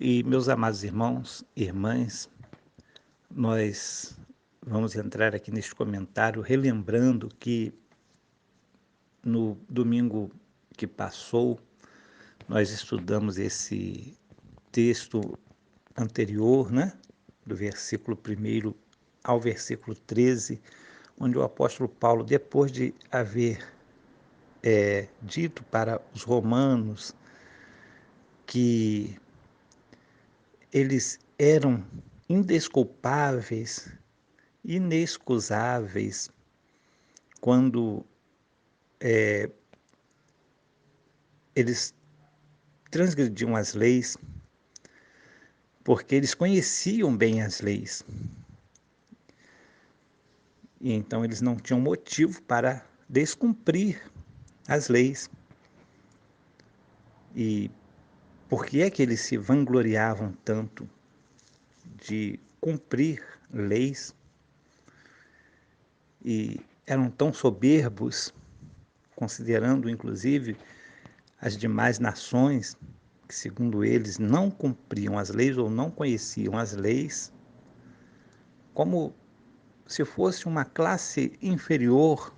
E, meus amados irmãos e irmãs, nós vamos entrar aqui neste comentário relembrando que no domingo que passou, nós estudamos esse texto anterior, né? Do versículo 1 ao versículo 13, onde o apóstolo Paulo, depois de haver dito para os romanos que eles eram indesculpáveis, inexcusáveis, quando eles transgrediam as leis, porque eles conheciam bem as leis. E então eles não tinham motivo para descumprir as leis. E por que é que eles se vangloriavam tanto de cumprir leis e eram tão soberbos, considerando inclusive as demais nações que, segundo eles, não cumpriam as leis ou não conheciam as leis, como se fosse uma classe inferior.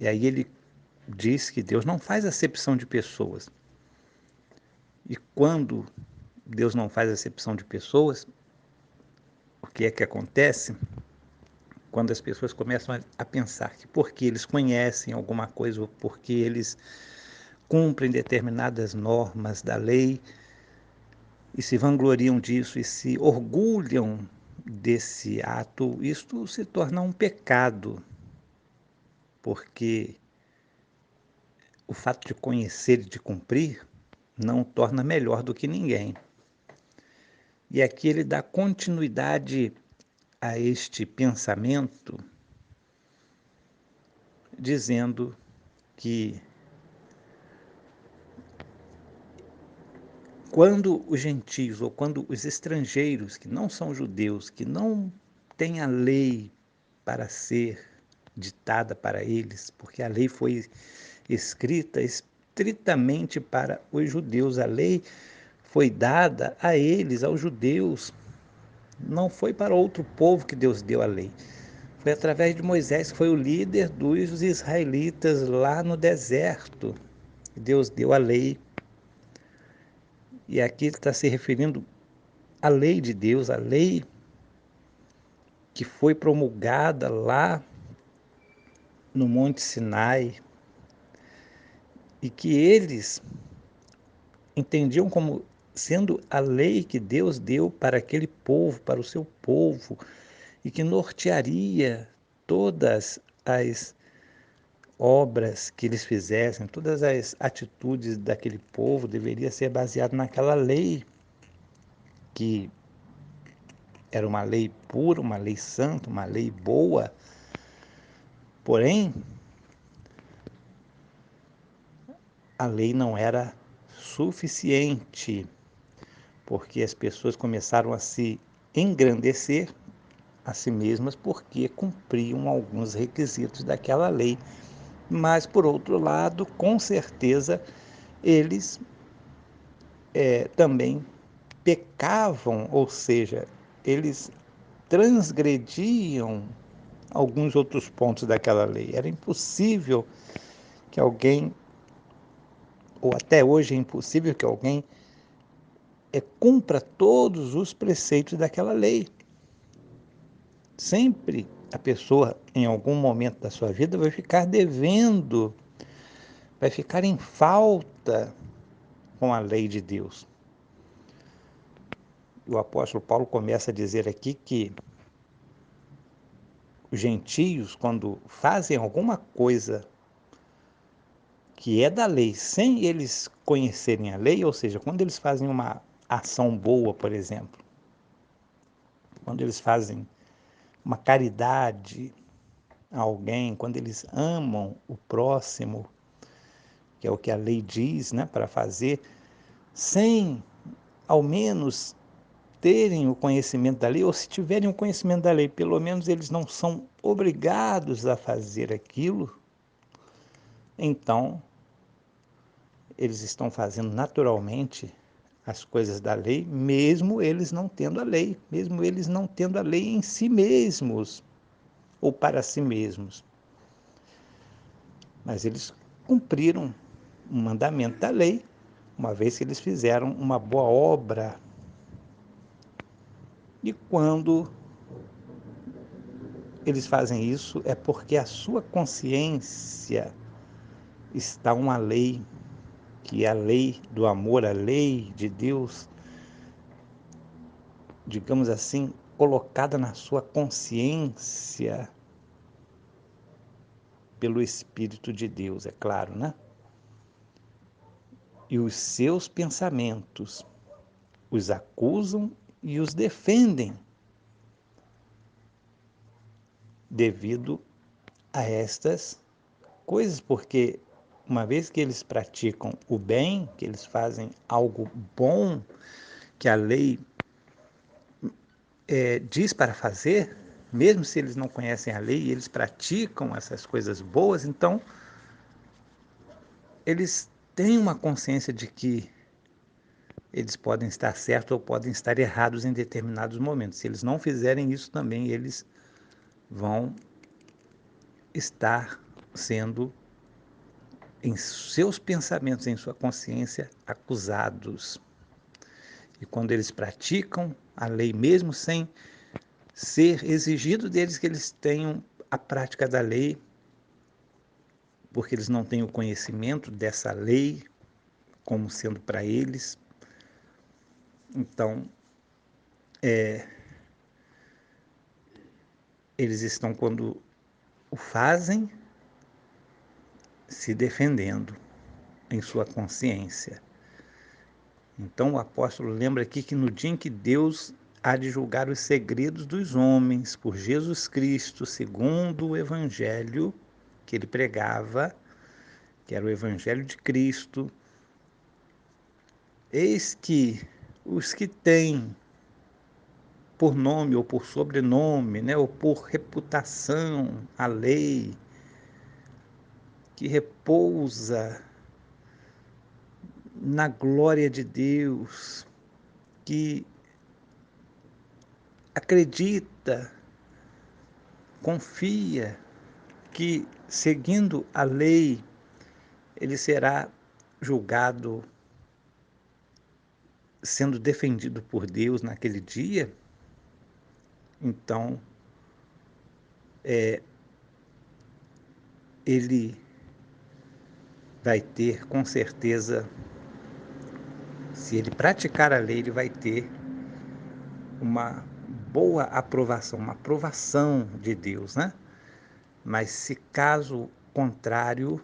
E aí ele diz que Deus não faz acepção de pessoas. E quando Deus não faz acepção de pessoas, o que é que acontece? Quando as pessoas começam a pensar que porque eles conhecem alguma coisa ou porque eles cumprem determinadas normas da lei e se vangloriam disso e se orgulham desse ato, isto se torna um pecado, porque o fato de conhecer e de cumprir não o torna melhor do que ninguém. E aqui ele dá continuidade a este pensamento, dizendo que quando os gentios ou quando os estrangeiros que não são judeus, que não têm a lei para ser ditada para eles, porque a lei foi escrita estritamente para os judeus, a lei foi dada a eles, aos judeus, não foi para outro povo que Deus deu a lei. Foi através de Moisés, que foi o líder dos israelitas lá no deserto. Deus deu a lei. E aqui ele está se referindo à lei de Deus, a lei que foi promulgada lá no Monte Sinai e que eles entendiam como sendo a lei que Deus deu para aquele povo, para o seu povo, e que nortearia todas as obras que eles fizessem, todas as atitudes daquele povo deveria ser baseado naquela lei, que era uma lei pura, uma lei santa, uma lei boa. Porém, a lei não era suficiente, porque as pessoas começaram a se engrandecer a si mesmas porque cumpriam alguns requisitos daquela lei. Mas, por outro lado, com certeza, eles também pecavam, ou seja, eles transgrediam alguns outros pontos daquela lei. Era impossível que alguém, ou até hoje é impossível que alguém cumpra todos os preceitos daquela lei. Sempre a pessoa, em algum momento da sua vida, vai ficar devendo, vai ficar em falta com a lei de Deus. O apóstolo Paulo começa a dizer aqui que os gentios, quando fazem alguma coisa que é da lei, sem eles conhecerem a lei, ou seja, quando eles fazem uma ação boa, por exemplo, quando eles fazem uma caridade a alguém, quando eles amam o próximo, que é o que a lei diz, né, para fazer, sem ao menos terem o conhecimento da lei, ou se tiverem o conhecimento da lei, pelo menos eles não são obrigados a fazer aquilo, então eles estão fazendo naturalmente as coisas da lei, mesmo eles não tendo a lei, mesmo eles não tendo a lei em si mesmos ou para si mesmos. Mas eles cumpriram o mandamento da lei, uma vez que eles fizeram uma boa obra. E quando eles fazem isso, é porque a sua consciência está uma lei, que é a lei do amor, a lei de Deus, digamos assim, colocada na sua consciência pelo Espírito de Deus, é claro, né? E os seus pensamentos os acusam e os defendem devido a estas coisas, porque uma vez que eles praticam o bem, que eles fazem algo bom, que a lei diz para fazer, mesmo se eles não conhecem a lei, eles praticam essas coisas boas, então eles têm uma consciência de que eles podem estar certos ou podem estar errados em determinados momentos. Se eles não fizerem isso também, eles vão estar sendo, em seus pensamentos, em sua consciência, acusados. E quando eles praticam a lei, mesmo sem ser exigido deles que eles tenham a prática da lei, porque eles não têm o conhecimento dessa lei como sendo para eles, então eles estão, quando o fazem, se defendendo em sua consciência. Então o apóstolo lembra aqui que no dia em que Deus há de julgar os segredos dos homens por Jesus Cristo, segundo o evangelho que ele pregava, que era o evangelho de Cristo, eis que os que têm por nome ou por sobrenome, né, ou por reputação a lei, que repousa na glória de Deus, que acredita, confia que seguindo a lei ele será julgado, sendo defendido por Deus naquele dia, então ele vai ter, com certeza, se ele praticar a lei, ele vai ter uma boa aprovação, uma aprovação de Deus, né? Mas se caso contrário,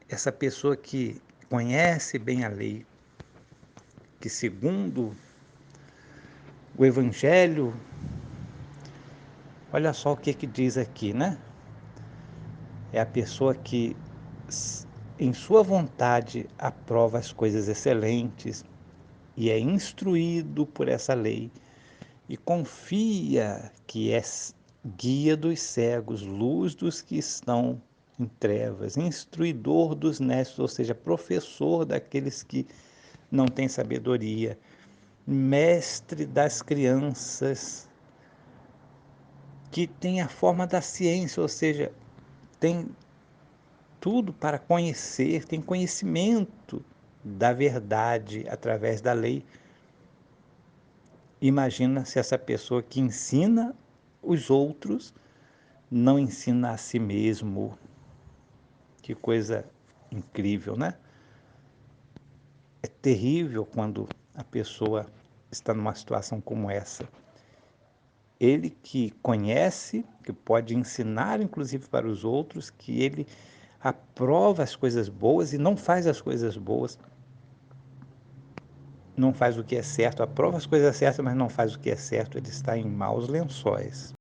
essa pessoa que conhece bem a lei, que segundo o Evangelho, olha só o que diz aqui, né? É a pessoa que, em sua vontade, aprova as coisas excelentes e é instruído por essa lei e confia que é guia dos cegos, luz dos que estão em trevas, instruidor dos nécios, ou seja, professor daqueles que não têm sabedoria, mestre das crianças, que tem a forma da ciência, ou seja, tem tudo para conhecer, tem conhecimento da verdade através da lei. Imagina se essa pessoa que ensina os outros não ensina a si mesmo. Que coisa incrível, né? É terrível quando a pessoa está numa situação como essa. Ele que conhece, que pode ensinar inclusive para os outros, que ele aprova as coisas boas e não faz as coisas boas, não faz o que é certo, aprova as coisas certas, mas não faz o que é certo, ele está em maus lençóis.